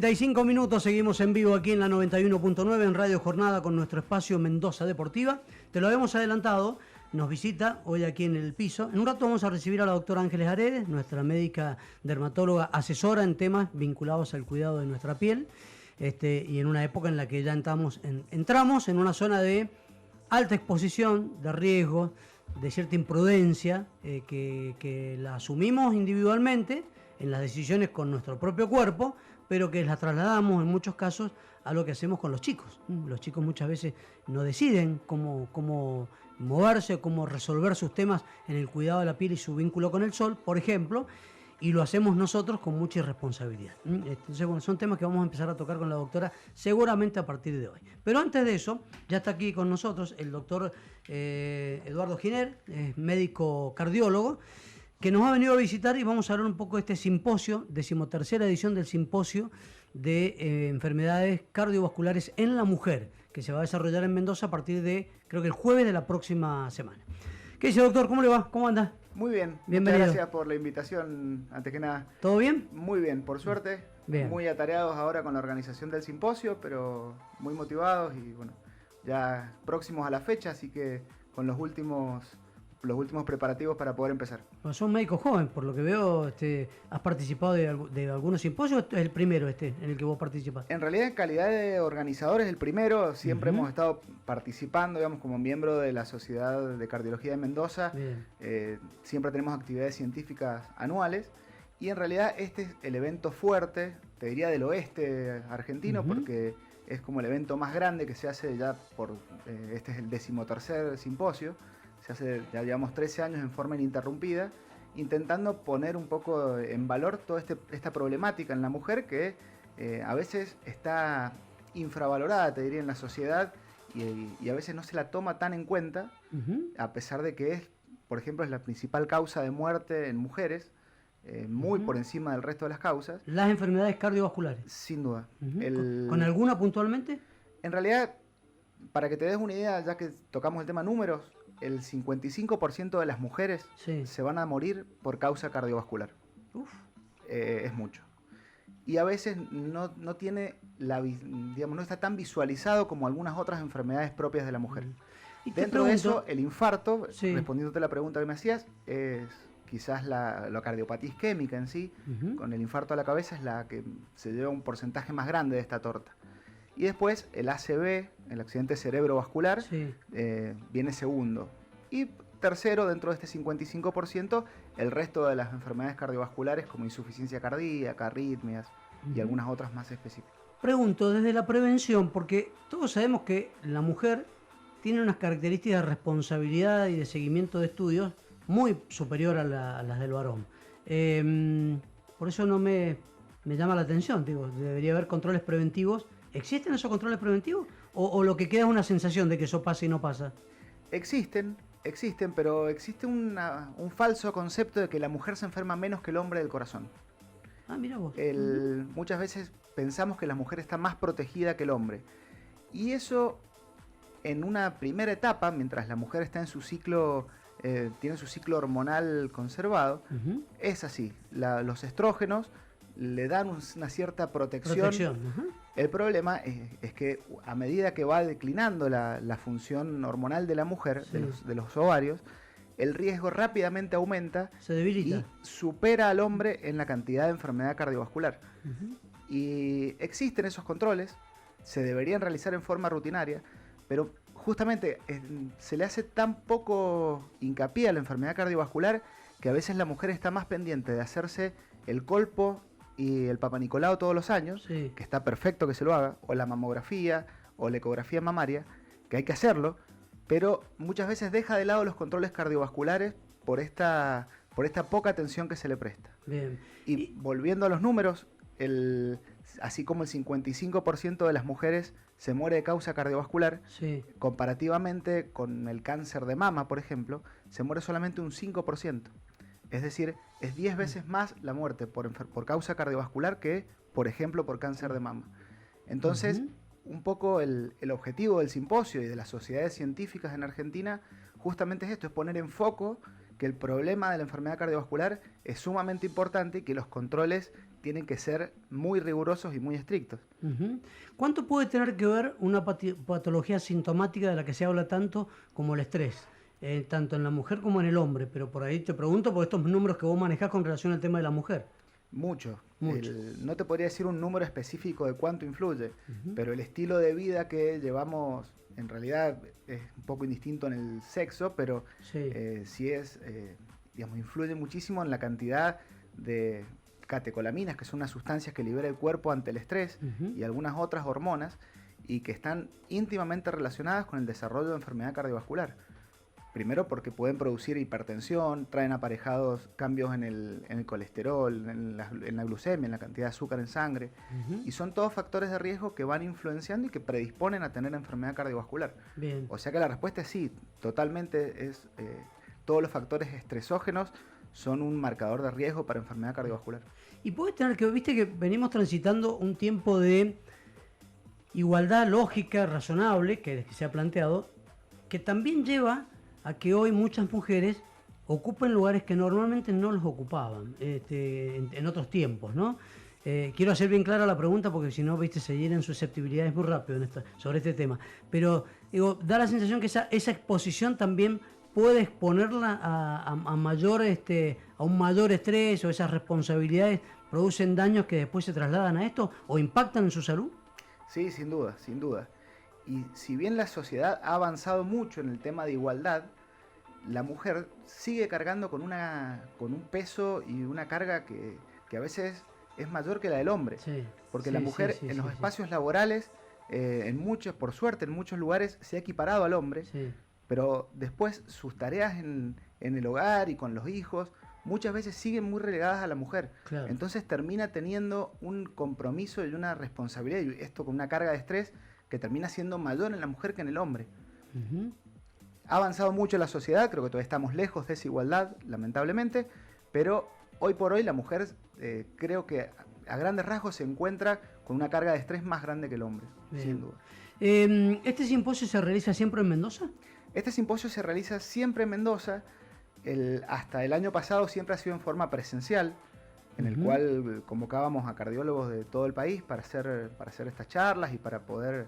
35 minutos, seguimos en vivo aquí en la 91.9 en Radio Jornada con nuestro espacio Mendoza Deportiva. Te lo habíamos adelantado, nos visita hoy aquí en el piso. En un rato vamos a recibir a la doctora Ángeles Aredes, nuestra médica dermatóloga asesora en temas vinculados al cuidado de nuestra piel. Y en una época en la que ya entramos en una zona de alta exposición, de riesgo, de cierta imprudencia, que la asumimos individualmente en las decisiones con nuestro propio cuerpo, pero que las trasladamos en muchos casos a lo que hacemos con los chicos. Los chicos muchas veces no deciden cómo moverse o cómo resolver sus temas en el cuidado de la piel y su vínculo con el sol, por ejemplo, y lo hacemos nosotros con mucha irresponsabilidad. Entonces, bueno, son temas que vamos a empezar a tocar con la doctora seguramente a partir de hoy. Pero antes de eso, ya está aquí con nosotros el doctor Eduardo Giner, médico cardiólogo, que nos ha venido a visitar y vamos a hablar un poco de este simposio, 13ª edición del simposio de enfermedades cardiovasculares en la mujer, que se va a desarrollar en Mendoza a partir de, creo que el jueves de la próxima semana. ¿Qué dice, doctor? ¿Cómo le va? ¿Cómo anda? Muy bien, bienvenido. Muchas gracias por la invitación, antes que nada. ¿Todo bien? Muy bien, por suerte. Bien. Muy atareados ahora con la organización del simposio, pero muy motivados y bueno, ya próximos a la fecha, así que con los últimos preparativos para poder empezar. Bueno, sos un médico joven, por lo que veo, has participado de algunos simposios, ¿es el primero en el que vos participás? En realidad, en calidad de organizadores, el primero, siempre hemos estado participando, digamos, como miembro de la Sociedad de Cardiología de Mendoza. Siempre tenemos actividades científicas anuales y en realidad este es el evento fuerte, te diría del oeste argentino, porque es como el evento más grande que se hace ya este es el 13º simposio. Se hace, ya llevamos 13 años en forma ininterrumpida, intentando poner un poco en valor toda esta problemática en la mujer que a veces está infravalorada, te diría, en la sociedad y a veces no se la toma tan en cuenta, a pesar de que por ejemplo, es la principal causa de muerte en mujeres, muy por encima del resto de las causas. Las enfermedades cardiovasculares. Sin duda. ¿Con alguna puntualmente? En realidad, para que te des una idea, ya que tocamos el tema números, el 55% de las mujeres se van a morir por causa cardiovascular. Es mucho. Y a veces no tiene no está tan visualizado como algunas otras enfermedades propias de la mujer. Dentro de eso, el infarto, respondiéndote a la pregunta que me hacías, es quizás la cardiopatía isquémica en sí, con el infarto a la cabeza, es la que se lleva un porcentaje más grande de esta torta. Y después el ACV, el accidente cerebrovascular, viene segundo. Y tercero, dentro de este 55%, el resto de las enfermedades cardiovasculares como insuficiencia cardíaca, arritmias y algunas otras más específicas. Pregunto, desde la prevención, porque todos sabemos que la mujer tiene unas características de responsabilidad y de seguimiento de estudios muy superior a las del varón. Por eso no me llama la atención, digo, debería haber controles preventivos. ¿Existen esos controles preventivos? ¿O lo que queda es una sensación de que eso pasa y no pasa? Existen, pero existe un falso concepto de que la mujer se enferma menos que el hombre del corazón. Ah, mira vos. Muchas veces pensamos que la mujer está más protegida que el hombre. Y eso, en una primera etapa, mientras la mujer está en su ciclo, tiene su ciclo hormonal conservado, es así. Los estrógenos le dan una cierta protección. El problema es que a medida que va declinando la función hormonal de la mujer, de los ovarios, el riesgo rápidamente aumenta, se debilita y supera al hombre en la cantidad de enfermedad cardiovascular. Y existen esos controles, se deberían realizar en forma rutinaria, pero justamente se le hace tan poco hincapié a la enfermedad cardiovascular que a veces la mujer está más pendiente de hacerse el colpo y el Papa Nicolau todos los años, que está perfecto que se lo haga, o la mamografía o la ecografía mamaria, que hay que hacerlo, pero muchas veces deja de lado los controles cardiovasculares por esta poca atención que se le presta. Bien. Y volviendo a los números, así como el 55% de las mujeres se muere de causa cardiovascular, comparativamente con el cáncer de mama, por ejemplo, se muere solamente un 5%. Es decir, es 10 veces más la muerte por causa cardiovascular que, por ejemplo, por cáncer de mama. Entonces, un poco el objetivo del simposio y de las sociedades científicas en Argentina justamente es esto, es poner en foco que el problema de la enfermedad cardiovascular es sumamente importante y que los controles tienen que ser muy rigurosos y muy estrictos. ¿Cuánto puede tener que ver una patología sintomática de la que se habla tanto como el estrés? Tanto en la mujer como en el hombre, pero por ahí te pregunto por estos números que vos manejás con relación al tema de la mujer. Mucho. No te podría decir un número específico de cuánto influye, pero el estilo de vida que llevamos en realidad es un poco indistinto en el sexo, pero sí es, digamos, influye muchísimo en la cantidad de catecolaminas, que son unas sustancias que libera el cuerpo ante el estrés, y algunas otras hormonas, y que están íntimamente relacionadas con el desarrollo de enfermedad cardiovascular. Primero porque pueden producir hipertensión, traen aparejados cambios en el colesterol, en la glucemia, en la cantidad de azúcar en sangre, y son todos factores de riesgo que van influenciando y que predisponen a tener enfermedad cardiovascular. Bien. O sea que la respuesta es sí, totalmente es, todos los factores estresógenos son un marcador de riesgo para enfermedad cardiovascular. Y puedes tener que, viste que venimos transitando un tiempo de igualdad lógica, razonable, que se ha planteado, que también lleva a que hoy muchas mujeres ocupen lugares que normalmente no los ocupaban en otros tiempos, ¿no? Quiero hacer bien clara la pregunta porque si no, viste, se llenan susceptibilidades muy rápido sobre este tema. Pero digo, da la sensación que esa exposición también puede exponerla a un mayor estrés, o esas responsabilidades producen daños que después se trasladan a esto o impactan en su salud. Sí, sin duda, sin duda. Y si bien la sociedad ha avanzado mucho en el tema de igualdad, la mujer sigue cargando con un peso y una carga que a veces es mayor que la del hombre. Sí, porque la mujer en los espacios laborales, por suerte, en muchos lugares se ha equiparado al hombre, pero después sus tareas en el hogar y con los hijos muchas veces siguen muy relegadas a la mujer. Claro. Entonces termina teniendo un compromiso y una responsabilidad, y esto con una carga de estrés que termina siendo mayor en la mujer que en el hombre. Ha avanzado mucho la sociedad, creo que todavía estamos lejos de esa igualdad, lamentablemente, pero hoy por hoy la mujer creo que a grandes rasgos se encuentra con una carga de estrés más grande que el hombre, sin duda. ¿Este simposio se realiza siempre en Mendoza? Este simposio se realiza siempre en Mendoza. Hasta el año pasado siempre ha sido en forma presencial, en el cual convocábamos a cardiólogos de todo el país para hacer estas charlas y para poder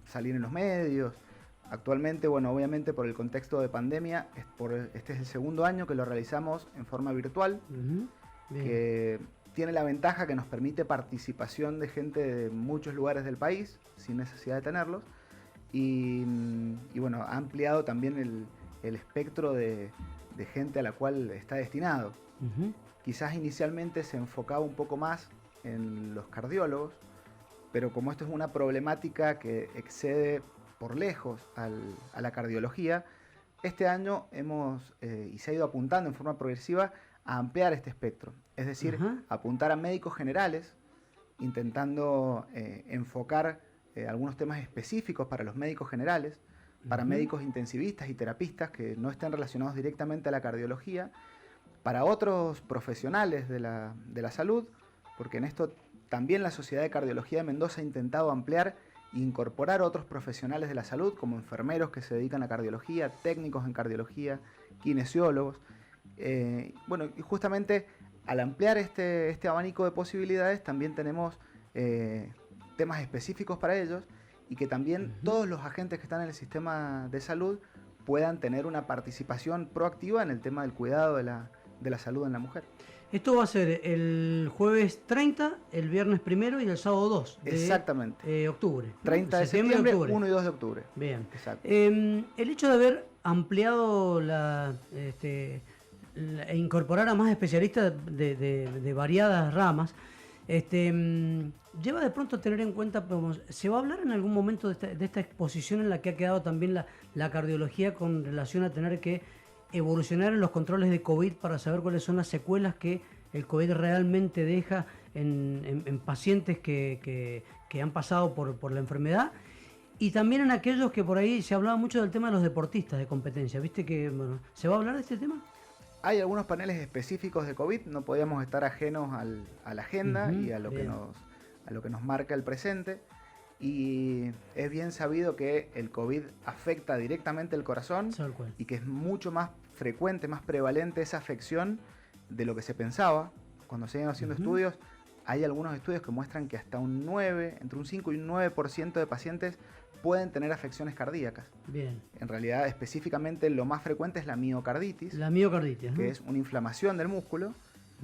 salir en los medios. Actualmente, bueno, obviamente por el contexto de pandemia, este es el segundo año que lo realizamos en forma virtual, que tiene la ventaja que nos permite participación de gente de muchos lugares del país, sin necesidad de tenerlos, y bueno, ha ampliado también el espectro de gente a la cual está destinado. Quizás inicialmente se enfocaba un poco más en los cardiólogos, pero como esto es una problemática que excede por lejos a la cardiología, este año y se ha ido apuntando en forma progresiva a ampliar este espectro. Es decir, apuntar a médicos generales, intentando enfocar algunos temas específicos para los médicos generales, para médicos intensivistas y terapistas que no estén relacionados directamente a la cardiología, para otros profesionales de la salud, porque en esto también la Sociedad de Cardiología de Mendoza ha intentado ampliar e incorporar otros profesionales de la salud, como enfermeros que se dedican a cardiología, técnicos en cardiología, kinesiólogos. Bueno, y justamente al ampliar este abanico de posibilidades, también tenemos temas específicos para ellos, y que también todos los agentes que están en el sistema de salud puedan tener una participación proactiva en el tema del cuidado de la salud en la mujer. Esto va a ser el jueves 30, el viernes 1 y el sábado 2 de octubre. 30 de septiembre, 1 y 2 de octubre. Bien. Exacto. El hecho de haber ampliado e incorporar a más especialistas de variadas ramas, lleva de pronto a tener en cuenta, ¿se va a hablar en algún momento de esta exposición en la que ha quedado también la cardiología con relación a tener que evolucionar en los controles de COVID para saber cuáles son las secuelas que el COVID realmente deja en pacientes que han pasado por la enfermedad? Y también en aquellos que por ahí se hablaba mucho del tema de los deportistas de competencia. ¿Viste que se va a hablar de este tema? Hay algunos paneles específicos de COVID, no podíamos estar ajenos a la agenda y a lo que nos marca el presente. Y es bien sabido que el COVID afecta directamente el corazón y que es mucho más frecuente, más prevalente esa afección de lo que se pensaba. Cuando se iban haciendo estudios, hay algunos estudios que muestran que hasta un 9, entre un 5 y un 9% de pacientes pueden tener afecciones cardíacas. Bien. En realidad, específicamente, lo más frecuente es la miocarditis. La miocarditis, que es una inflamación del músculo,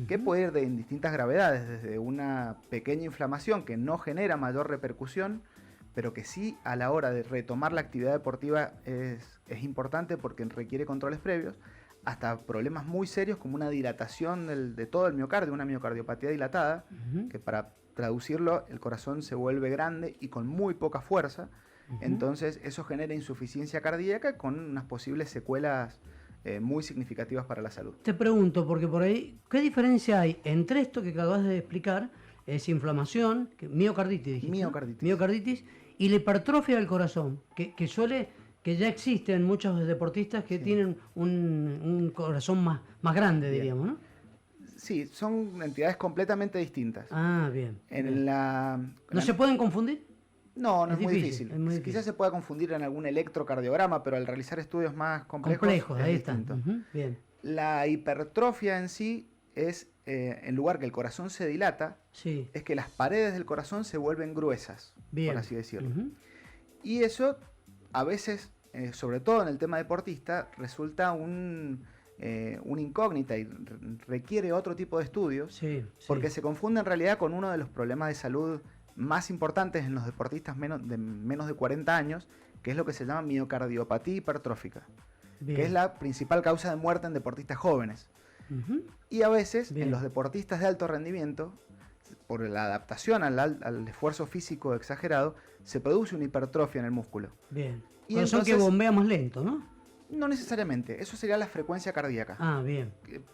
que puede ir en distintas gravedades, desde una pequeña inflamación que no genera mayor repercusión, pero que sí a la hora de retomar la actividad deportiva es importante porque requiere controles previos, hasta problemas muy serios como una dilatación de todo el miocardio, una miocardiopatía dilatada, que para traducirlo, el corazón se vuelve grande y con muy poca fuerza, entonces eso genera insuficiencia cardíaca con unas posibles secuelas muy significativas para la salud. Te pregunto, porque por ahí, ¿qué diferencia hay entre esto que acabas de explicar, es inflamación, miocarditis, dijiste, miocarditis, y la hipertrofia del corazón, que ya existen muchos deportistas que tienen un corazón más grande, bien, diríamos, ¿no? Sí, son entidades completamente distintas. Ah, bien. ¿No se pueden confundir? No, es muy difícil. Quizás se pueda confundir en algún electrocardiograma, pero al realizar estudios más complejos ahí es distinto. Está. Bien. La hipertrofia en sí es, en lugar que el corazón se dilata, es que las paredes del corazón se vuelven gruesas, por así decirlo. Y eso, a veces, sobre todo en el tema deportista, resulta una incógnita y requiere otro tipo de estudios, porque se confunde en realidad con uno de los problemas de salud más importantes en los deportistas menos de 40 años, que es lo que se llama miocardiopatía hipertrófica, que es la principal causa de muerte en deportistas jóvenes. Y a veces en los deportistas de alto rendimiento, por la adaptación al esfuerzo físico exagerado, se produce una hipertrofia en el músculo. Bien. Y entonces, que bombea más lento, ¿no? No necesariamente, eso sería la frecuencia cardíaca. Ah, bien.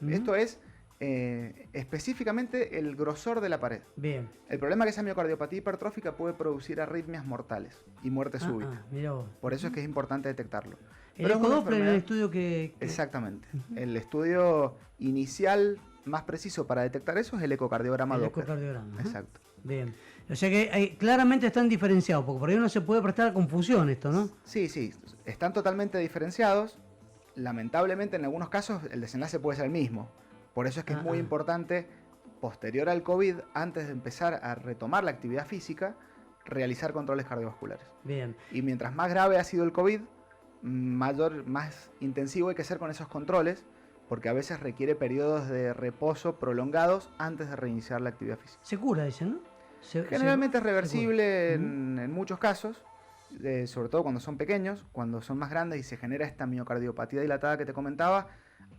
Esto es específicamente el grosor de la pared. Bien. El problema es que esa miocardiopatía hipertrófica puede producir arritmias mortales y muerte súbita. Mirá vos. Por eso es que es importante detectarlo. El ecodoppler en el estudio que... Exactamente. El estudio inicial más preciso para detectar eso es el ecocardiograma Doppler. Ecocardiograma. Exacto. Bien. O sea que claramente están diferenciados, porque por ahí no se puede prestar a confusión esto, ¿no? Sí. Están totalmente diferenciados. Lamentablemente, en algunos casos, el desenlace puede ser el mismo. Por eso es que es muy importante, posterior al COVID, antes de empezar a retomar la actividad física, realizar controles cardiovasculares. Bien. Y mientras más grave ha sido el COVID, más intensivo hay que ser con esos controles, porque a veces requiere periodos de reposo prolongados antes de reiniciar la actividad física. Se cura, dicen, ¿no? Generalmente es reversible en muchos casos, sobre todo cuando son pequeños. Cuando son más grandes y se genera esta miocardiopatía dilatada que te comentaba,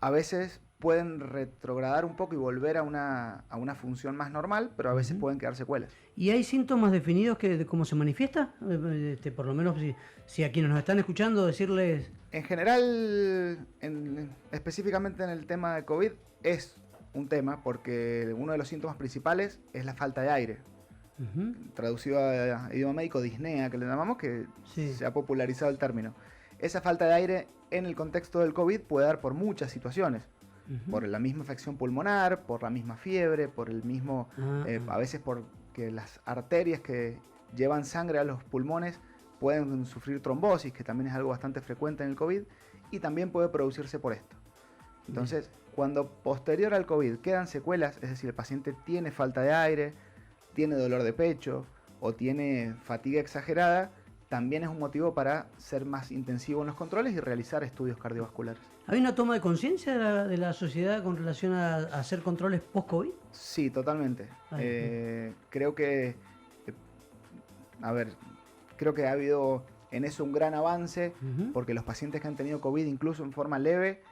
a veces pueden retrogradar un poco y volver a una función más normal, pero a veces pueden quedar secuelas. ¿Y hay síntomas definidos de cómo se manifiesta? Por lo menos si a quienes nos están escuchando decirles... En general, específicamente en el tema de COVID, es un tema porque uno de los síntomas principales es la falta de aire. Traducido a idioma médico, disnea, que le llamamos, que se ha popularizado el término. Esa falta de aire en el contexto del COVID puede dar por muchas situaciones. Por la misma afección pulmonar, por la misma fiebre, por el mismo... a veces porque las arterias que llevan sangre a los pulmones pueden sufrir trombosis, que también es algo bastante frecuente en el COVID, y también puede producirse por esto. Entonces, cuando posterior al COVID quedan secuelas, es decir, el paciente tiene falta de aire, tiene dolor de pecho o tiene fatiga exagerada, también es un motivo para ser más intensivo en los controles y realizar estudios cardiovasculares. ¿Hay una toma de conciencia de la sociedad con relación a hacer controles post-COVID? Sí, totalmente. Creo que ha habido en eso un gran avance, porque los pacientes que han tenido COVID, incluso en forma leve,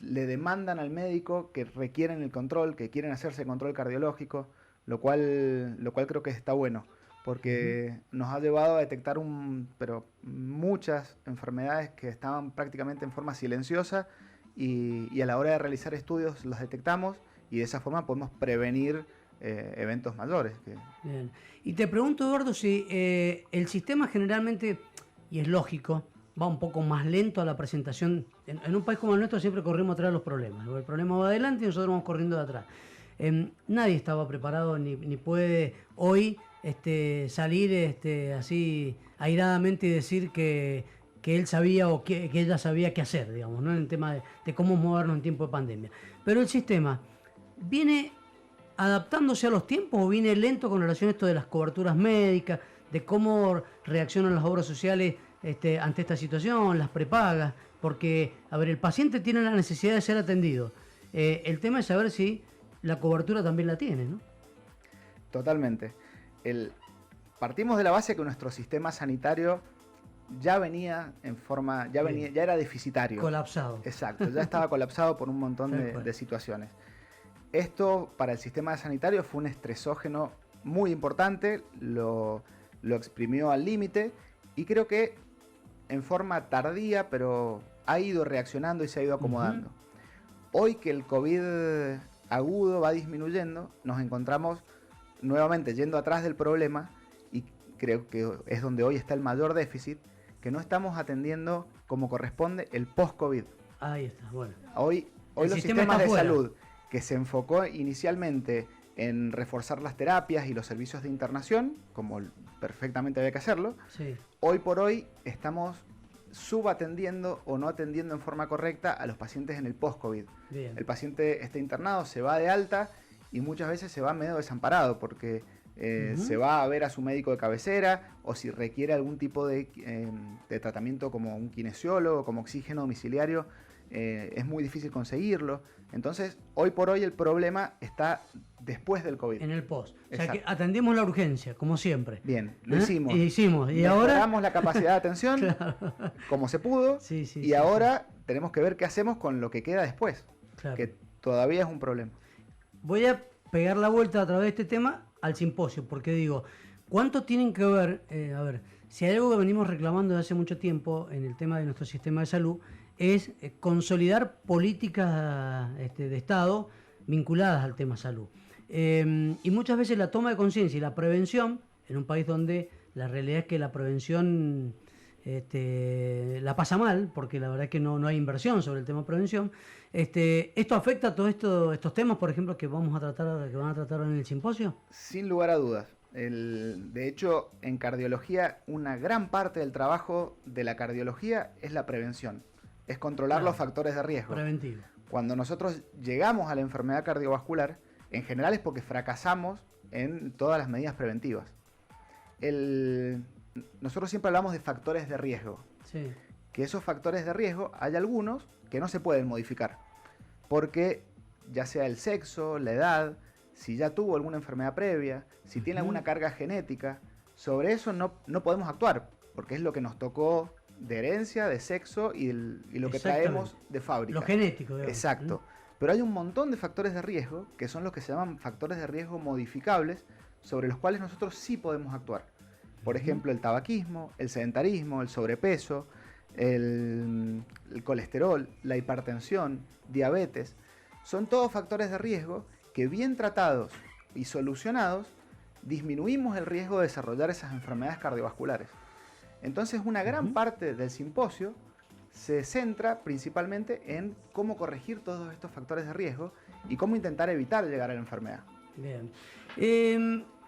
le demandan al médico que requieren el control, que quieren hacerse el control cardiológico, lo cual creo que está bueno, porque nos ha llevado a detectar muchas enfermedades que estaban prácticamente en forma silenciosa y a la hora de realizar estudios las detectamos y de esa forma podemos prevenir eventos mayores. Bien. Y te pregunto, Eduardo, si el sistema generalmente, y es lógico, va un poco más lento a la presentación. En un país como el nuestro siempre corrimos atrás de los problemas. El problema va adelante y nosotros vamos corriendo de atrás. Nadie estaba preparado ni puede hoy salir así airadamente y decir que que él sabía o que ella sabía qué hacer, digamos, ¿no? En el tema de cómo movernos en tiempo de pandemia. Pero el sistema viene adaptándose a los tiempos o viene lento con relación a esto de las coberturas médicas, de cómo reaccionan las obras sociales ante esta situación, las prepagas, porque, a ver, el paciente tiene la necesidad de ser atendido. El tema es saber si la cobertura también la tiene, ¿no? Totalmente. Partimos de la base que nuestro sistema sanitario ya venía ya era deficitario. Colapsado. Exacto, ya estaba colapsado por un montón de situaciones. Esto para el sistema sanitario fue un estresógeno muy importante, lo exprimió al límite y creo que en forma tardía, pero ha ido reaccionando y se ha ido acomodando. Hoy que el COVID agudo va disminuyendo, nos encontramos nuevamente yendo atrás del problema y creo que es donde hoy está el mayor déficit, que no estamos atendiendo como corresponde el post-COVID. Ahí está, bueno. Hoy los sistemas de salud que se enfocó inicialmente en reforzar las terapias y los servicios de internación, como perfectamente había que hacerlo, sí. Hoy por hoy estamos subatendiendo o no atendiendo en forma correcta a los pacientes en el post-COVID. El paciente está internado, se va de alta y muchas veces se va medio desamparado porque se va a ver a su médico de cabecera o si requiere algún tipo de tratamiento como un kinesiólogo, como oxígeno domiciliario, es muy difícil conseguirlo. Entonces, hoy por hoy el problema está después del COVID. En el post. O sea que atendimos la urgencia, como siempre. Bien, lo hicimos. Y ahora mejoramos la capacidad de atención claro. como se pudo. Y ahora tenemos que ver qué hacemos con lo que queda después. Claro. Que todavía es un problema. Voy a pegar la vuelta a través de este tema al simposio, porque digo, ¿cuánto tienen que ver? A ver, si hay algo que venimos reclamando desde hace mucho tiempo en el tema de nuestro sistema de salud, es consolidar políticas de Estado vinculadas al tema salud. Y muchas veces la toma de conciencia y la prevención, en un país donde la realidad es que la prevención la pasa mal, porque la verdad es que no hay inversión sobre el tema de prevención, ¿esto afecta a todos estos temas, por ejemplo, que van a tratar en el simposio? Sin lugar a dudas. De hecho, en cardiología, una gran parte del trabajo de la cardiología es la prevención. Es controlar los factores de riesgo. Preventivo. Cuando nosotros llegamos a la enfermedad cardiovascular, en general es porque fracasamos en todas las medidas preventivas. Nosotros siempre hablamos de factores de riesgo. Sí. Que esos factores de riesgo hay algunos que no se pueden modificar. Porque ya sea el sexo, la edad, si ya tuvo alguna enfermedad previa, si tiene alguna carga genética, sobre eso no podemos actuar, porque es lo que nos tocó de herencia, de sexo y lo que traemos de fábrica. Lo genético, digamos. Exacto. Pero hay un montón de factores de riesgo, que son los que se llaman factores de riesgo modificables, sobre los cuales nosotros sí podemos actuar. Por ejemplo, el tabaquismo, el sedentarismo, el sobrepeso, el colesterol, la hipertensión, diabetes. Son todos factores de riesgo que bien tratados y solucionados, disminuimos el riesgo de desarrollar esas enfermedades cardiovasculares. Entonces, una gran parte del simposio se centra principalmente en cómo corregir todos estos factores de riesgo y cómo intentar evitar llegar a la enfermedad. Bien.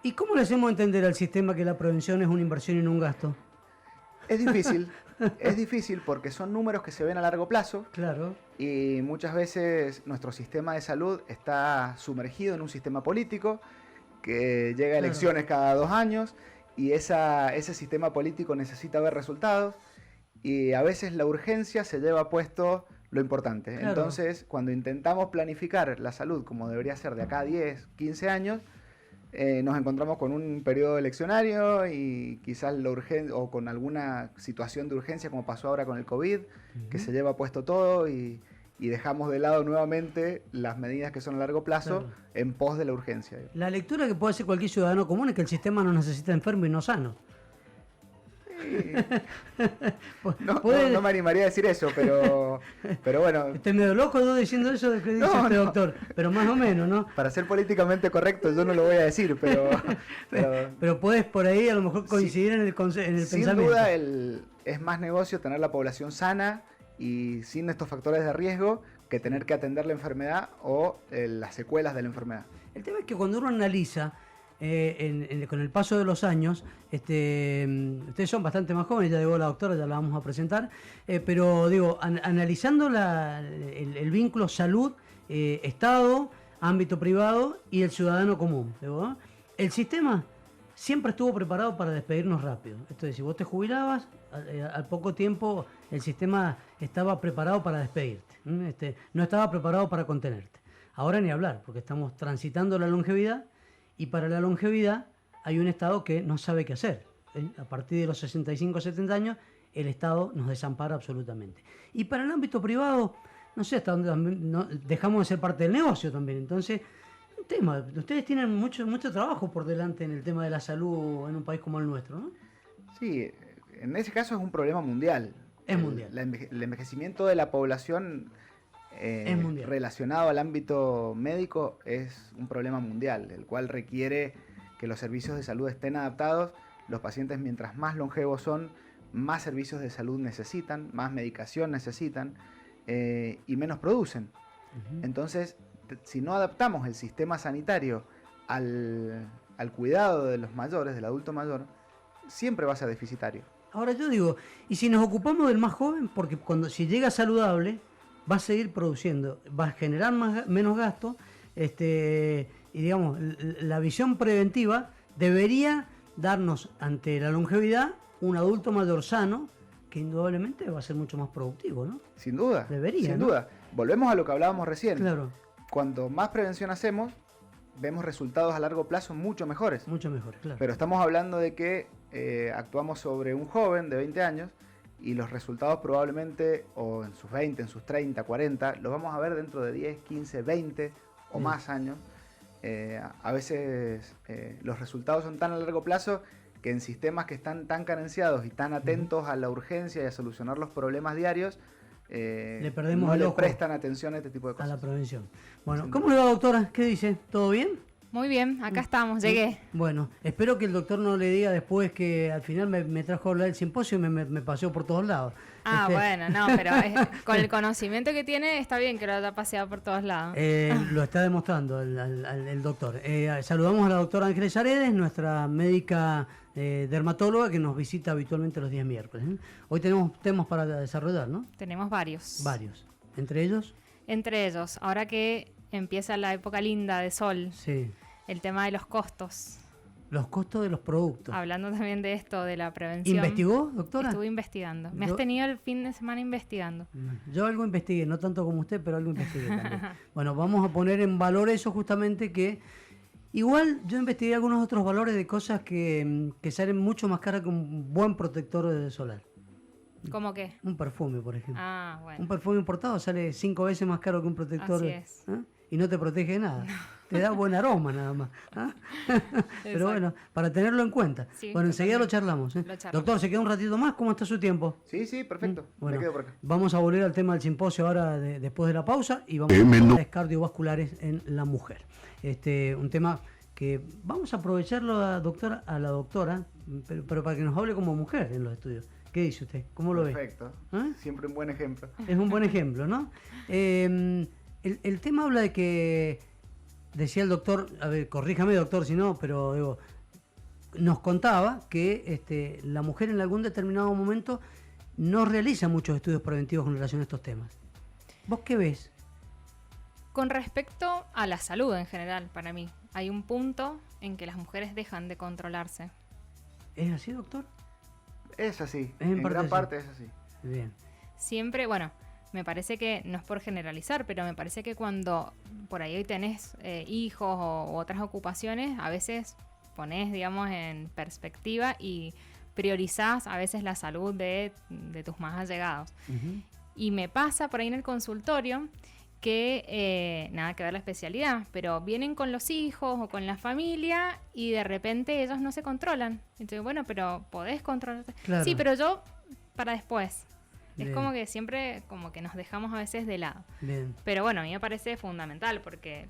¿Y cómo le hacemos entender al sistema que la prevención es una inversión y no un gasto? Es difícil porque son números que se ven a largo plazo. Claro. Y muchas veces nuestro sistema de salud está sumergido en un sistema político que llega a elecciones cada 2 años. Y ese sistema político necesita ver resultados y a veces la urgencia se lleva puesto lo importante. Claro. Entonces, cuando intentamos planificar la salud como debería ser de acá a 10, 15 años, nos encontramos con un periodo eleccionario y quizás o con alguna situación de urgencia como pasó ahora con el COVID, que se lleva puesto todo y dejamos de lado nuevamente las medidas que son a largo plazo en pos de la urgencia. La lectura que puede hacer cualquier ciudadano común es que el sistema no necesita enfermo y no sano. Sí. No me animaría a decir eso, pero bueno. Estoy medio loco yo diciendo eso de que dice doctor, pero más o menos, ¿no? Para ser políticamente correcto yo no lo voy a decir, pero puedes por ahí a lo mejor coincidir en el pensamiento. Sin duda es más negocio tener la población sana y sin estos factores de riesgo que tener que atender la enfermedad o las secuelas de la enfermedad. El tema es que cuando uno analiza con el paso de los años, ustedes son bastante más jóvenes, ya llegó la doctora, ya la vamos a presentar, pero digo, analizando el vínculo salud, Estado, ámbito privado y el ciudadano común, digo, el sistema siempre estuvo preparado para despedirnos rápido. Esto es, si vos te jubilabas, al poco tiempo el sistema estaba preparado para despedirte, no estaba preparado para contenerte. Ahora ni hablar, porque estamos transitando la longevidad. Y para la longevidad hay un Estado que no sabe qué hacer. A partir de los 65 70 años, el Estado nos desampara absolutamente. Y para el ámbito privado, no sé hasta dónde dejamos de ser parte del negocio también. Entonces, un tema. Ustedes tienen mucho trabajo por delante en el tema de la salud en un país como el nuestro, ¿no? Sí, en ese caso es un problema mundial. Es mundial. El envejecimiento de la población relacionado al ámbito médico es un problema mundial, el cual requiere que los servicios de salud estén adaptados. Los pacientes, mientras más longevos son, más servicios de salud necesitan, más medicación necesitan y menos producen. Entonces, si no adaptamos el sistema sanitario al cuidado de los mayores, del adulto mayor, siempre va a ser deficitario. Ahora yo digo, ¿y si nos ocupamos del más joven? Porque si llega saludable, va a seguir produciendo, va a generar menos gasto, y digamos, la visión preventiva debería darnos ante la longevidad un adulto mayor sano que indudablemente va a ser mucho más productivo, ¿no? Sin duda. Debería, sin ¿no? duda. Volvemos a lo que hablábamos recién. Claro. Cuanto más prevención hacemos, vemos resultados a largo plazo mucho mejores. Mucho mejores, claro. Pero estamos hablando de que actuamos sobre un joven de 20 años y los resultados probablemente, o en sus 20, en sus 30, 40, los vamos a ver dentro de 10, 15, 20 o más años. A veces los resultados son tan a largo plazo que en sistemas que están tan carenciados y tan atentos a la urgencia y a solucionar los problemas diarios, no le prestan atención a este tipo de cosas. A la prevención. Bueno, ¿cómo le va, doctora? ¿Qué dice? ¿Todo bien? Muy bien, acá estamos, llegué. Bueno, espero que el doctor no le diga después que al final me trajo a hablar del simposio y me paseó por todos lados. Bueno, no, pero con el conocimiento que tiene está bien que lo haya paseado por todos lados. Lo está demostrando el doctor. Saludamos a la doctora Ángeles Aredes, nuestra médica dermatóloga que nos visita habitualmente los días miércoles. Hoy tenemos temas para desarrollar, ¿no? Tenemos varios. Varios. ¿Entre ellos? Entre ellos, ahora que empieza la época linda de sol, sí, el tema de los costos. Los costos de los productos. Hablando también de esto, de la prevención. ¿Investigó, doctora? Estuve investigando. Me has tenido el fin de semana investigando. Yo algo investigué, no tanto como usted, pero algo investigué también. Bueno, vamos a poner en valor eso justamente que... Igual yo investigué algunos otros valores de cosas que salen mucho más caras que un buen protector solar. ¿Cómo qué? Un perfume, por ejemplo. Bueno. Un perfume importado sale 5 veces más caro que un protector. Así es. Y no te protege de nada. No. Te da buen aroma nada más. Pero bueno, para tenerlo en cuenta. Sí, bueno, enseguida lo charlamos. Doctor, ¿se queda un ratito más? ¿Cómo está su tiempo? Sí, perfecto. Bueno, me quedo por acá. Vamos a volver al tema del simposio ahora después de la pausa y vamos a hablar de cardiovasculares en la mujer. Un tema que vamos a aprovecharlo a la doctora, pero para que nos hable como mujer en los estudios. ¿Qué dice usted? ¿Cómo lo ve? Perfecto. Siempre un buen ejemplo. Es un buen ejemplo, ¿no? El tema habla de que, decía el doctor, a ver, corríjame doctor si no, pero digo, nos contaba que la mujer en algún determinado momento no realiza muchos estudios preventivos con relación a estos temas. ¿Vos qué ves? Con respecto a la salud en general, para mí, hay un punto en que las mujeres dejan de controlarse. ¿Es así, doctor? Es así, en gran parte es así. Bien. Siempre, bueno, me parece que, no es por generalizar, pero me parece que cuando por ahí tenés hijos u otras ocupaciones, a veces ponés, digamos, en perspectiva y priorizás a veces la salud de tus más allegados. Uh-huh. Y me pasa por ahí en el consultorio que, nada que ver la especialidad, pero vienen con los hijos o con la familia y de repente ellos no se controlan. Entonces, bueno, pero podés controlarte. Claro. Sí, pero yo para después. Bien. Es como que siempre como que nos dejamos a veces de lado. Bien. Pero bueno, a mí me parece fundamental porque,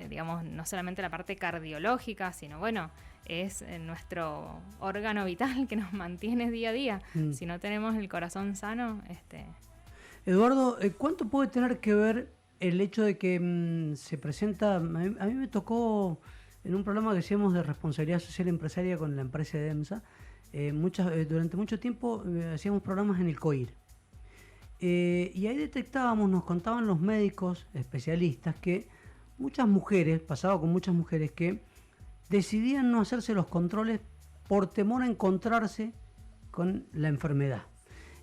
digamos, no solamente la parte cardiológica, sino bueno, es nuestro órgano vital que nos mantiene día a día. Si no tenemos el corazón sano, Eduardo, ¿cuánto puede tener que ver el hecho de que se presenta? A mí me tocó en un programa que hacíamos de responsabilidad social empresaria con la empresa de EMSA. Durante mucho tiempo hacíamos programas en el COIR. Y ahí detectábamos, nos contaban los médicos especialistas que muchas mujeres, pasaba con muchas mujeres que decidían no hacerse los controles por temor a encontrarse con la enfermedad.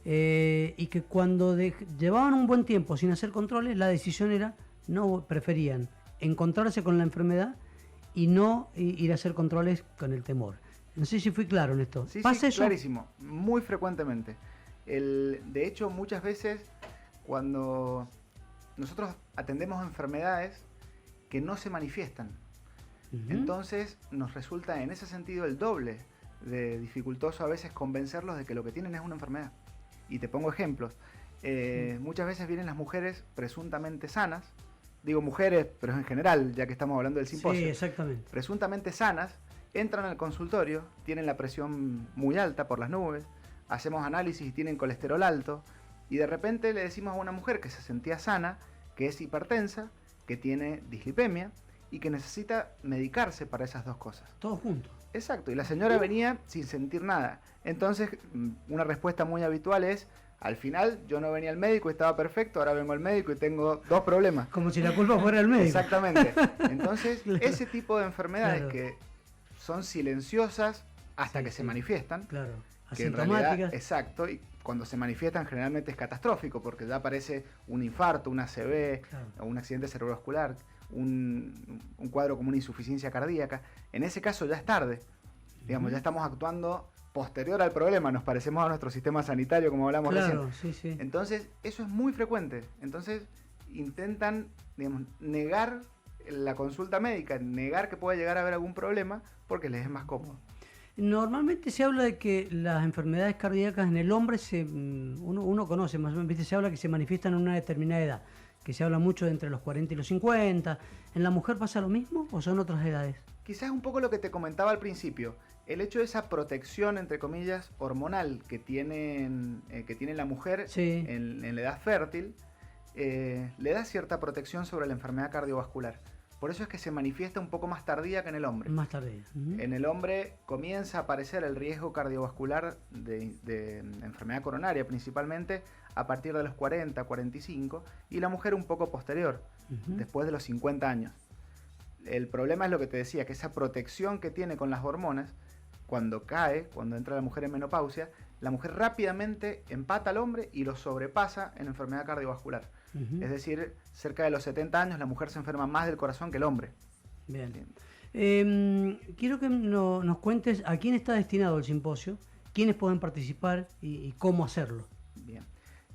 Y que cuando llevaban un buen tiempo sin hacer controles, la decisión era, preferían encontrarse con la enfermedad y no ir a hacer controles con el temor. No sé si fui claro en esto. Sí, ¿Pasa eso? clarísimo, muy frecuentemente. De hecho, muchas veces cuando nosotros atendemos enfermedades que no se manifiestan, entonces nos resulta en ese sentido el doble de dificultoso a veces convencerlos de que lo que tienen es una enfermedad. Y te pongo ejemplos. Muchas veces vienen las mujeres presuntamente sanas, digo mujeres, pero en general, ya que estamos hablando del simposio. Sí, exactamente. Presuntamente sanas, entran al consultorio, tienen la presión muy alta por las nubes, hacemos análisis y tienen colesterol alto, y de repente le decimos a una mujer que se sentía sana, que es hipertensa, que tiene dislipemia y que necesita medicarse para esas dos cosas. Todos juntos. Exacto, y la señora venía sin sentir nada. Entonces, una respuesta muy habitual es, al final yo no venía al médico y estaba perfecto, ahora vengo al médico y tengo dos problemas. Como si la culpa fuera el médico. Exactamente. Entonces, claro. Ese tipo de enfermedades Claro. que son silenciosas hasta que se manifiestan, Claro. que en realidad, exacto, y cuando se manifiestan generalmente es catastrófico, porque ya aparece un infarto, una ACV, Claro. o un accidente cerebrovascular, un cuadro como una insuficiencia cardíaca. En ese caso ya es tarde, digamos, ya estamos actuando posterior al problema, nos parecemos a nuestro sistema sanitario, como hablamos Claro, recién. sí. Entonces, eso es muy frecuente. Entonces, intentan, digamos, negar la consulta médica, negar que pueda llegar a haber algún problema, porque les es más cómodo. Normalmente se habla de que las enfermedades cardíacas en el hombre uno conoce más o menos, ¿viste? Se habla que se manifiestan en una determinada edad, que se habla mucho de entre los 40 y los 50. ¿En la mujer pasa lo mismo o son otras edades? Quizás un poco lo que te comentaba al principio, el hecho de esa protección, entre comillas, hormonal que tiene la mujer en la edad fértil, le da cierta protección sobre la enfermedad cardiovascular. Por eso es que se manifiesta un poco más tardía que en el hombre. Más tardía. En el hombre comienza a aparecer el riesgo cardiovascular de enfermedad coronaria principalmente a partir de los 40, 45 y la mujer un poco posterior, después de los 50 años. El problema es lo que te decía, que esa protección que tiene con las hormonas, cuando entra la mujer en menopausia, la mujer rápidamente empata al hombre y lo sobrepasa en enfermedad cardiovascular. Es decir, cerca de los 70 años la mujer se enferma más del corazón que el hombre. Bien. Quiero que nos cuentes a quién está destinado el simposio, quiénes pueden participar y cómo hacerlo. Bien.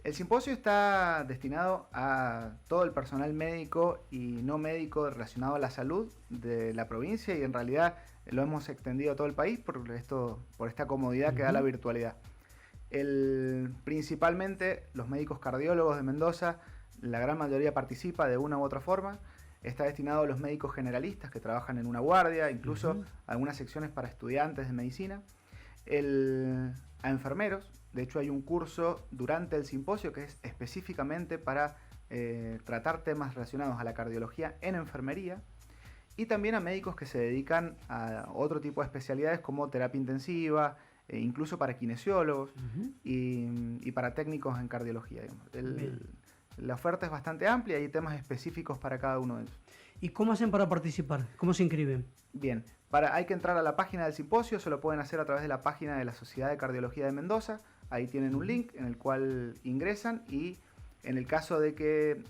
El simposio está destinado a todo el personal médico y no médico relacionado a la salud de la provincia y en realidad lo hemos extendido a todo el país por esta comodidad que da la virtualidad. Principalmente los médicos cardiólogos de Mendoza, la gran mayoría participa de una u otra forma. Está destinado a los médicos generalistas que trabajan en una guardia, incluso algunas secciones para estudiantes de medicina. A enfermeros, de hecho hay un curso durante el simposio que es específicamente para tratar temas relacionados a la cardiología en enfermería. Y también a médicos que se dedican a otro tipo de especialidades como terapia intensiva, incluso para kinesiólogos y para técnicos en cardiología. La oferta es bastante amplia y hay temas específicos para cada uno de ellos. ¿Y cómo hacen para participar? ¿Cómo se inscriben? Bien, hay que entrar a la página del simposio, se lo pueden hacer a través de la página de la Sociedad de Cardiología de Mendoza. Ahí tienen un link en el cual ingresan y en el caso de que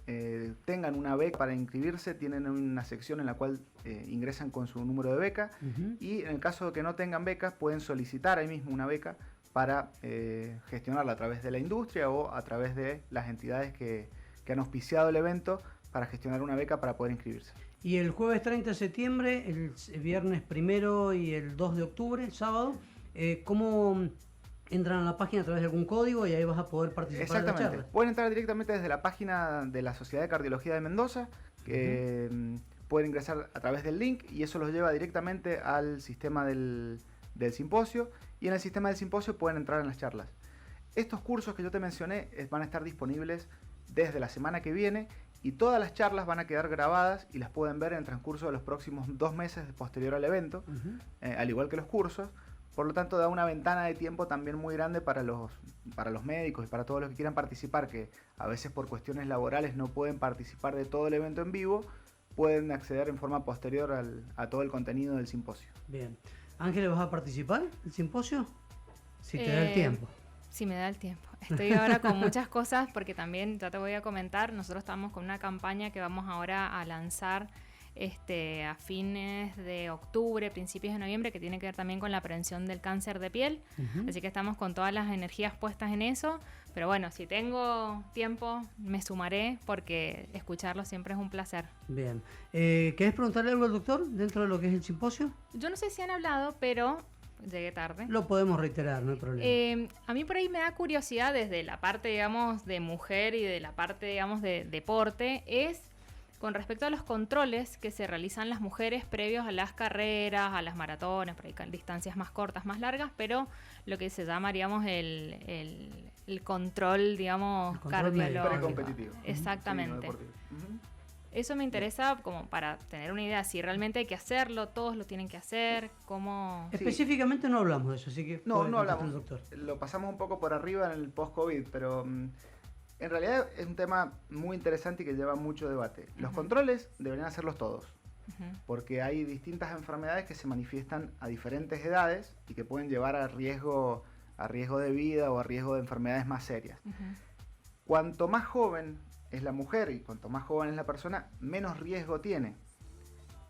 tengan una beca para inscribirse, tienen una sección en la cual ingresan con su número de beca y en el caso de que no tengan becas, pueden solicitar ahí mismo una beca para gestionarla a través de la industria o a través de las entidades que han auspiciado el evento para gestionar una beca para poder inscribirse. Y el jueves 30 de septiembre, el viernes 1 y el 2 de octubre, el sábado, ¿cómo entran a la página a través de algún código y ahí vas a poder participar de la charla? Exactamente, pueden entrar directamente desde la página de la Sociedad de Cardiología de Mendoza, que pueden ingresar a través del link y eso los lleva directamente al sistema del simposio y en el sistema del simposio pueden entrar en las charlas. Estos cursos que yo te mencioné van a estar disponibles desde la semana que viene Y todas las charlas van a quedar grabadas y las pueden ver en el transcurso de los próximos 2 meses posterior al evento, al igual que los cursos. Por lo tanto, da una ventana de tiempo también muy grande para los médicos y para todos los que quieran participar, que a veces por cuestiones laborales no pueden participar de todo el evento en vivo, pueden acceder en forma posterior a todo el contenido del simposio. Bien. Ángeles, ¿vas a participar del simposio? Si te da el tiempo. Si me da el tiempo. Estoy ahora con muchas cosas porque también, ya te voy a comentar, nosotros estamos con una campaña que vamos ahora a lanzar a fines de octubre, principios de noviembre, que tiene que ver también con la prevención del cáncer de piel. Así que estamos con todas las energías puestas en eso. Pero bueno, si tengo tiempo, me sumaré porque escucharlo siempre es un placer. Bien. ¿Querés preguntarle algo al doctor dentro de lo que es el simposio? Yo no sé si han hablado, pero llegué tarde. Lo podemos reiterar, no hay problema. A mí por ahí me da curiosidad desde la parte, digamos, de mujer y de la parte, digamos, de deporte, es con respecto a los controles que se realizan las mujeres previos a las carreras, a las maratones, por ahí distancias más cortas, más largas, pero lo que se llama, digamos, el control, digamos, cardiológico. Precompetitivo. Exactamente. Sí, eso me interesa como para tener una idea, si realmente hay que hacerlo, todos lo tienen que hacer, cómo... Específicamente no hablamos de eso, así que... No hablamos, doctor. Lo pasamos un poco por arriba en el post-COVID, pero en realidad es un tema muy interesante y que lleva mucho debate. Los controles deberían hacerlos todos, porque hay distintas enfermedades que se manifiestan a diferentes edades y que pueden llevar a riesgo de vida o a riesgo de enfermedades más serias. Cuanto más joven es la mujer y cuanto más joven es la persona, menos riesgo tiene.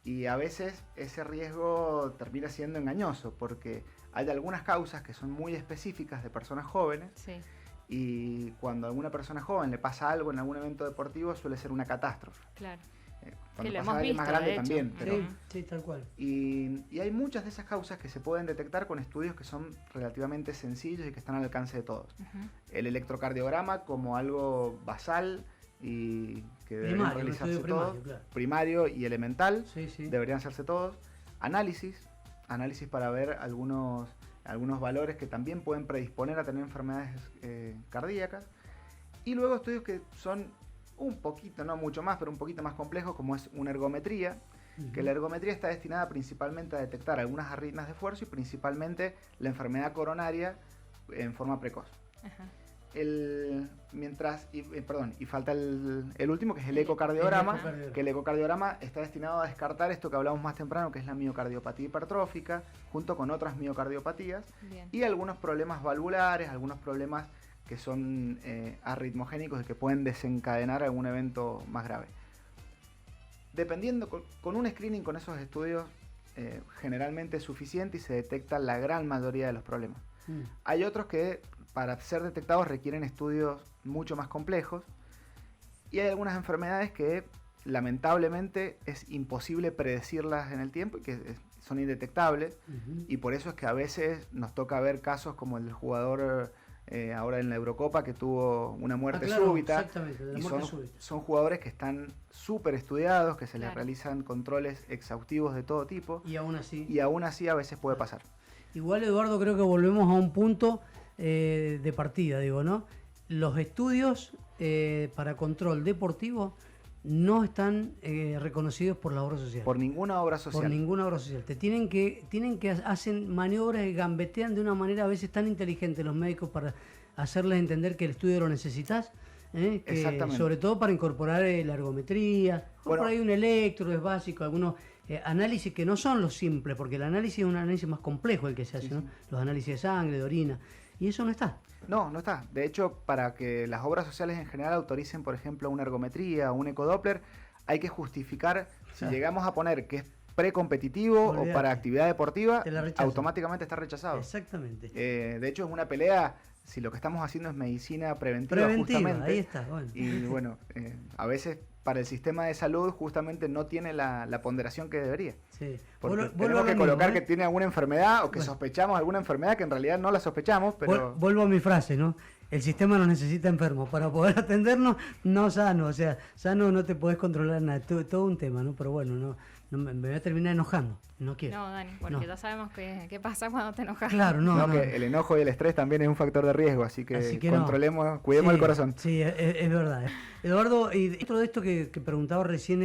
Y a veces ese riesgo termina siendo engañoso, porque hay algunas causas que son muy específicas de personas jóvenes. Sí. Y cuando a alguna persona joven le pasa algo en algún evento deportivo, suele ser una catástrofe. Claro. Cuando que lo pasa a alguien más grande también. Pero, sí, tal cual. Y hay muchas de esas causas que se pueden detectar con estudios que son relativamente sencillos y que están al alcance de todos. El electrocardiograma como algo basal y que deberían realizarse todos. Primario y elemental, deberían hacerse todos. Análisis para ver algunos valores que también pueden predisponer a tener enfermedades cardíacas. Y luego estudios que son un poquito, no mucho más, pero un poquito más complejos, como es una ergometría, que la ergometría está destinada principalmente a detectar algunas arritmias de esfuerzo y principalmente la enfermedad coronaria en forma precoz. Y falta el último, que es el ecocardiograma, que el ecocardiograma está destinado a descartar esto que hablamos más temprano, que es la miocardiopatía hipertrófica, junto con otras miocardiopatías. Bien. Y algunos problemas valvulares, algunos problemas que son arritmogénicos y que pueden desencadenar algún evento más grave. Dependiendo, con un screening con esos estudios generalmente es suficiente y se detecta la gran mayoría de los problemas. Hay otros que para ser detectados requieren estudios mucho más complejos y hay algunas enfermedades que lamentablemente es imposible predecirlas en el tiempo y que son indetectables, y por eso es que a veces nos toca ver casos como el jugador ahora en la Eurocopa que tuvo una muerte súbita. Exactamente, de la muerte súbita. Son jugadores que están súper estudiados, que se les realizan controles exhaustivos de todo tipo y aún así a veces puede pasar. Igual, Eduardo, creo que volvemos a un punto de partida, digo, ¿no? Los estudios para control deportivo no están reconocidos por la obra social. Por ninguna obra social. Por ninguna obra social. Tienen que hacen maniobras y gambetean de una manera a veces tan inteligente los médicos para hacerles entender que el estudio lo necesitas. Exactamente. Sobre todo para incorporar la ergometría, por ahí un electro es básico, algunos análisis que no son los simples, porque el análisis es un análisis más complejo el que se hace, ¿no? Los análisis de sangre, de orina, y eso no está. No está. De hecho, para que las obras sociales en general autoricen, por ejemplo, una ergometría o un ecodoppler, hay que justificar, si llegamos a poner que es precompetitivo o para actividad deportiva, automáticamente está rechazado. Exactamente. De hecho, es una pelea, si lo que estamos haciendo es medicina preventiva justamente. Ahí está, bueno. Y bueno, a veces para el sistema de salud justamente no tiene la ponderación que debería. Sí. Porque tenemos que colocar que tiene alguna enfermedad o que sospechamos alguna enfermedad que en realidad no la sospechamos, pero... Vuelvo a mi frase, ¿no? el sistema nos necesita enfermos para poder atendernos, no sano, o sea, sano no te podés controlar nada, todo un tema, ¿no? Pero bueno, me voy a terminar enojando, no quiero. No, Dani, porque ya sabemos qué pasa cuando te enojas. Claro, no. Que el enojo y el estrés también es un factor de riesgo, así que controlemos, cuidemos el corazón. Sí, es verdad. Eduardo, y dentro de esto que preguntaba recién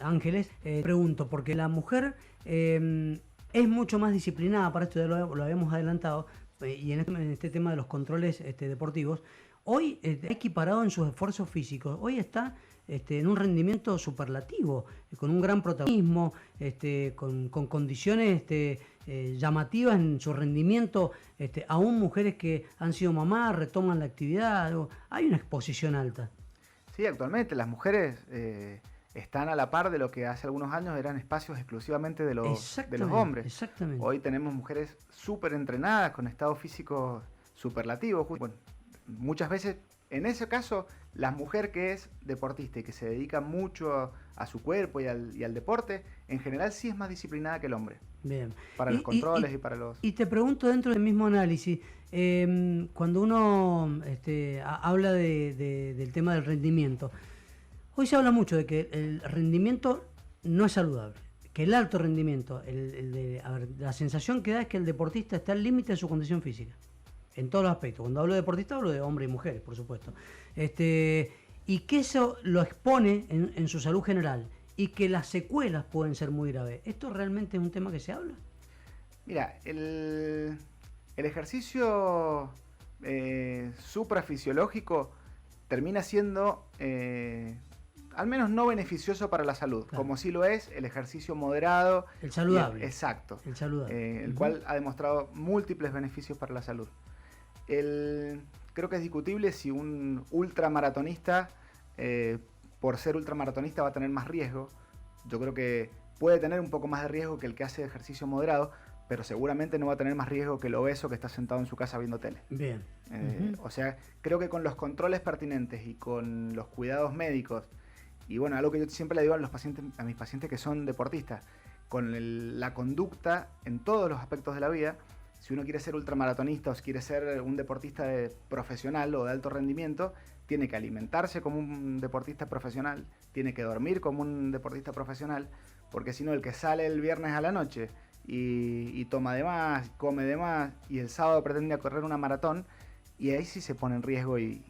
Ángeles, pregunto, porque la mujer es mucho más disciplinada, para esto ya lo habíamos adelantado, y en este tema de los controles deportivos, hoy está equiparado en sus esfuerzos físicos, hoy está en un rendimiento superlativo, con un gran protagonismo, con condiciones llamativas en su rendimiento, aún mujeres que han sido mamás, retoman la actividad, hay una exposición alta. Sí, actualmente las mujeres están a la par de lo que hace algunos años eran espacios exclusivamente de los hombres. Exactamente. Hoy tenemos mujeres súper entrenadas, con estado físico superlativo. Bueno, muchas veces, en ese caso, la mujer que es deportista y que se dedica mucho a su cuerpo y al deporte, en general sí es más disciplinada que el hombre. Bien. Para los controles y para los... Y te pregunto dentro del mismo análisis, cuando uno habla del tema del rendimiento, hoy se habla mucho de que el rendimiento no es saludable, que el alto rendimiento, la sensación que da es que el deportista está al límite de su condición física, en todos los aspectos. Cuando hablo de deportista hablo de hombres y mujeres, por supuesto. Y que eso lo expone en su salud general y que las secuelas pueden ser muy graves. ¿Esto realmente es un tema que se habla? Mira, el ejercicio suprafisiológico termina siendo al menos no beneficioso para la salud, claro, como sí lo es el ejercicio moderado. El saludable. Exacto. El saludable. El cual ha demostrado múltiples beneficios para la salud. Creo que es discutible si un ultramaratonista, por ser ultramaratonista, va a tener más riesgo. Yo creo que puede tener un poco más de riesgo que el que hace ejercicio moderado, pero seguramente no va a tener más riesgo que el obeso que está sentado en su casa viendo tele. Bien. O sea, creo que con los controles pertinentes y con los cuidados médicos, y bueno, algo que yo siempre le digo a mis pacientes que son deportistas, con la conducta en todos los aspectos de la vida, si uno quiere ser ultramaratonista o si quiere ser un deportista profesional o de alto rendimiento, tiene que alimentarse como un deportista profesional, tiene que dormir como un deportista profesional, porque si no, el que sale el viernes a la noche y toma de más, come de más, y el sábado pretende correr una maratón, y ahí sí se pone en riesgo y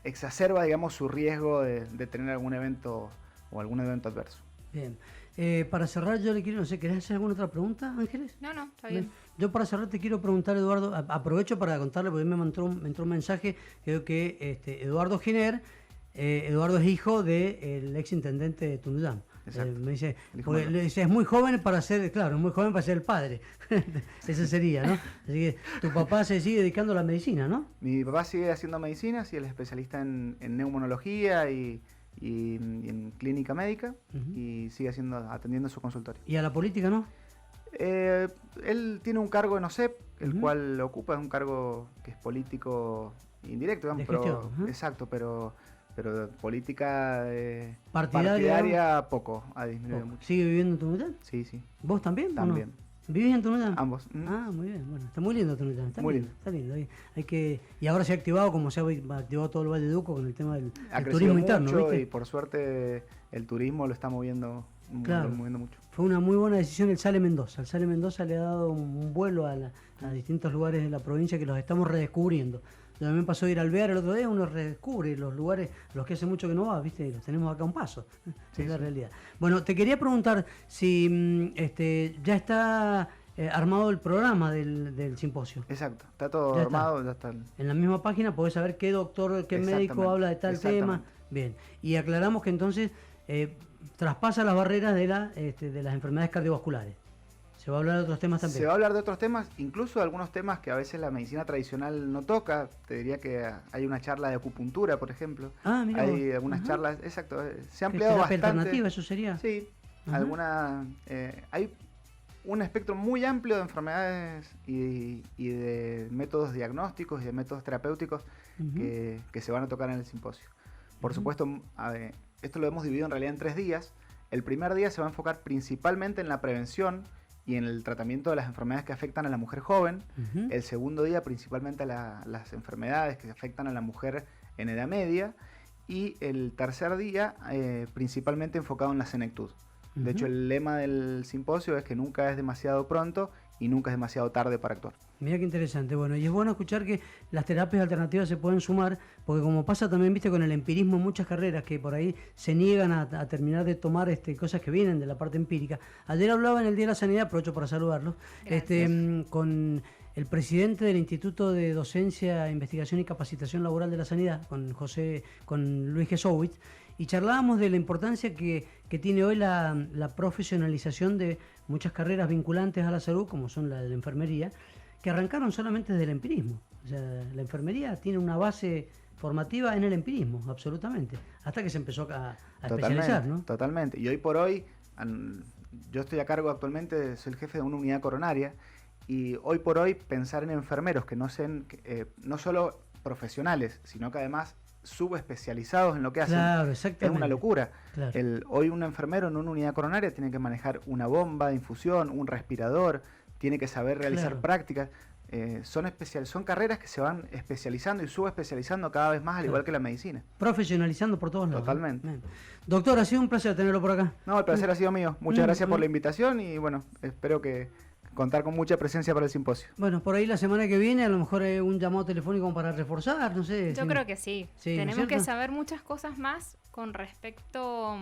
exacerba, digamos, su riesgo de tener algún evento o algún evento adverso. Bien. Para cerrar, yo le quiero, no sé, ¿querés hacer alguna otra pregunta, Ángeles? No, está bien. Yo para cerrar te quiero preguntar, Eduardo, aprovecho para contarle, porque me entró un mensaje, creo que Eduardo Giner, Eduardo es hijo del ex intendente de Tunuyán. Me dice, es muy joven para ser, claro, es muy joven para ser el padre. Ese sería, ¿no? Así que tu papá se sigue dedicando a la medicina, ¿no? Mi papá sigue haciendo medicina, sí, él es especialista en neumonología y en clínica médica, y sigue atendiendo su consultorio. ¿Y a la política no? Él tiene un cargo en OSEP, el cual ocupa, es un cargo que es político indirecto, digamos, pero, exacto, pero política partidaria poco, ha disminuido mucho. ¿Sigue viviendo en Tunuyán? Sí, sí. ¿Vos también? También. ¿No? ¿Vivís en Tunuyán? Ambos. Ah, muy bien. Bueno, está muy lindo Tunuyán. Muy lindo. Está lindo. Hay que, y ahora se ha activado, como se ha activado todo el Valle de Duco con el tema del turismo mucho, interno, ¿viste? Y por suerte el turismo lo está moviendo, moviendo mucho. Fue una muy buena decisión el Sale Mendoza. El Sale Mendoza le ha dado un vuelo a distintos lugares de la provincia que los estamos redescubriendo. A mí me pasó a ir al Alvear el otro día, uno redescubre los lugares a los que hace mucho que no va, ¿viste? Y los tenemos acá a un paso. Sí, es la realidad. Bueno, te quería preguntar si ya está armado el programa del simposio. Exacto, está todo armado, ya está. En la misma página podés saber qué doctor, qué médico habla de tal tema. Bien, y aclaramos que entonces traspasa las barreras de las enfermedades cardiovasculares. ¿Se va a hablar de otros temas también? Se va a hablar de otros temas, incluso de algunos temas que a veces la medicina tradicional no toca. Te diría que hay una charla de acupuntura, por ejemplo. Ah, mira. Hay algunas charlas, exacto. Se ha ampliado bastante. ¿Alternativa eso sería? Sí. Hay un espectro muy amplio de enfermedades y de métodos diagnósticos y de métodos terapéuticos que se van a tocar en el simposio. Por supuesto, esto lo hemos dividido en realidad en 3 días. El primer día se va a enfocar principalmente en la prevención y en el tratamiento de las enfermedades que afectan a la mujer joven. El segundo día principalmente las enfermedades que afectan a la mujer en edad media, y el tercer día principalmente enfocado en la senectud. De hecho, el lema del simposio es que nunca es demasiado pronto y nunca es demasiado tarde para actuar. Mira qué interesante. Bueno, y es bueno escuchar que las terapias alternativas se pueden sumar, porque como pasa también, viste, con el empirismo en muchas carreras que por ahí se niegan a terminar de tomar cosas que vienen de la parte empírica. Ayer hablaba en el Día de la Sanidad, aprovecho para saludarlos, con el presidente del Instituto de Docencia, Investigación y Capacitación Laboral de la Sanidad, con Luis Gesowitz, y charlábamos de la importancia que tiene hoy la profesionalización de muchas carreras vinculantes a la salud, como son la de la enfermería, que arrancaron solamente desde el empirismo. O sea, la enfermería tiene una base formativa en el empirismo, absolutamente, hasta que se empezó a especializar, ¿no? Totalmente. Y hoy por hoy, yo estoy a cargo actualmente, soy el jefe de una unidad coronaria, y hoy por hoy pensar en enfermeros que no sean no solo profesionales, sino que además subespecializados en lo que hacen, claro, es una locura. Claro. Hoy un enfermero en una unidad coronaria tiene que manejar una bomba de infusión, un respirador, tiene que saber realizar prácticas. Son carreras que se van especializando y subespecializando cada vez más, al igual que la medicina. Profesionalizando por todos lados. Totalmente. ¿No? Doctor, ha sido un placer tenerlo por acá. No, el placer ha sido mío. Muchas gracias por la invitación y bueno, espero que contar con mucha presencia para el simposio. Bueno, por ahí la semana que viene a lo mejor un llamado telefónico para reforzar, no sé. Yo creo que sí. Tenemos ¿no que saber muchas cosas más con respecto...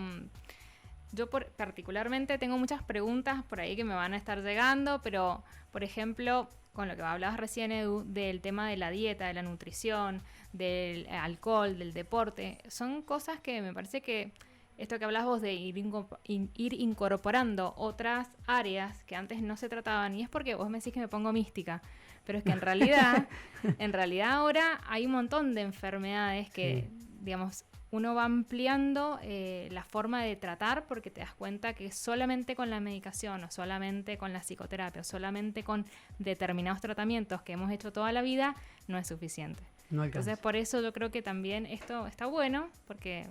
Yo particularmente tengo muchas preguntas por ahí que me van a estar llegando, pero por ejemplo, con lo que hablabas recién, Edu, del tema de la dieta, de la nutrición, del alcohol, del deporte, son cosas que me parece que esto que hablabas vos de ir incorporando otras áreas que antes no se trataban, y es porque vos me decís que me pongo mística, pero es que en realidad ahora hay un montón de enfermedades que, digamos, uno va ampliando la forma de tratar, porque te das cuenta que solamente con la medicación o solamente con la psicoterapia o solamente con determinados tratamientos que hemos hecho toda la vida no es suficiente. No alcanza. Entonces, por eso yo creo que también esto está bueno, porque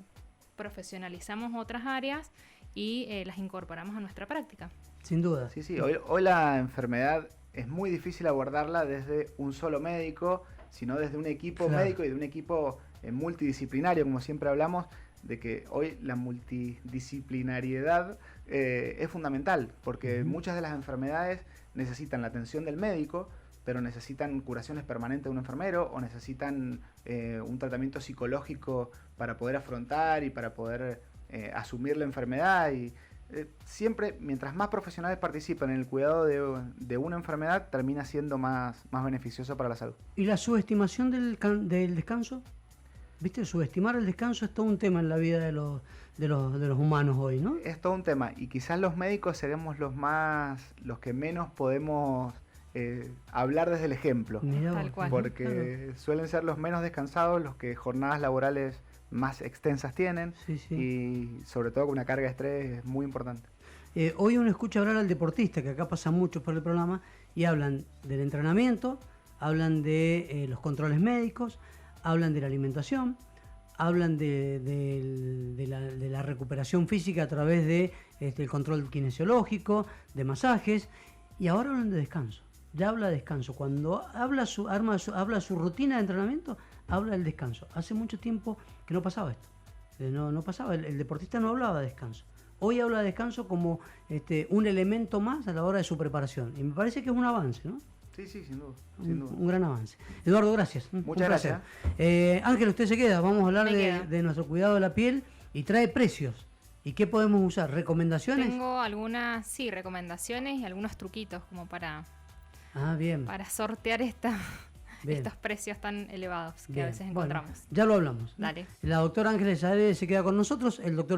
profesionalizamos otras áreas y las incorporamos a nuestra práctica. Sin duda. Sí. Hoy la enfermedad es muy difícil abordarla desde un solo médico, sino desde un equipo médico y de un equipo multidisciplinario, como siempre hablamos, de que hoy la multidisciplinariedad es fundamental, porque muchas de las enfermedades necesitan la atención del médico, pero necesitan curaciones permanentes de un enfermero o necesitan un tratamiento psicológico para poder afrontar y para poder asumir la enfermedad. Y siempre, mientras más profesionales participan en el cuidado de una enfermedad, termina siendo más beneficioso para la salud. ¿Y la subestimación del descanso? ¿Viste? Subestimar el descanso es todo un tema en la vida de los humanos hoy, ¿no? Es todo un tema, y quizás los médicos seremos los que menos podemos hablar desde el ejemplo. Tal cual. Porque suelen ser los menos descansados, los que jornadas laborales más extensas tienen, y sobre todo con una carga de estrés es muy importante. Hoy uno escucha hablar al deportista, que acá pasa mucho por el programa, y hablan del entrenamiento, hablan de los controles médicos, hablan de la alimentación, hablan de la recuperación física a través de el control kinesiológico, de masajes, y ahora hablan de descanso. Ya habla de descanso. Cuando habla su rutina de entrenamiento, habla del descanso. Hace mucho tiempo que no pasaba esto. No pasaba. El deportista no hablaba de descanso. Hoy habla de descanso como un elemento más a la hora de su preparación. Y me parece que es un avance, ¿no? Sí, sin duda. Un gran avance. Eduardo, gracias. Muchas gracias. Ángel, usted se queda. Vamos a hablar de nuestro cuidado de la piel y trae precios. ¿Y qué podemos usar? ¿Recomendaciones? Tengo algunas, recomendaciones y algunos truquitos como para sortear estos precios tan elevados que a veces encontramos. Bueno, ya lo hablamos. Dale. La doctora Ángeles Aredes se queda con nosotros, el doctor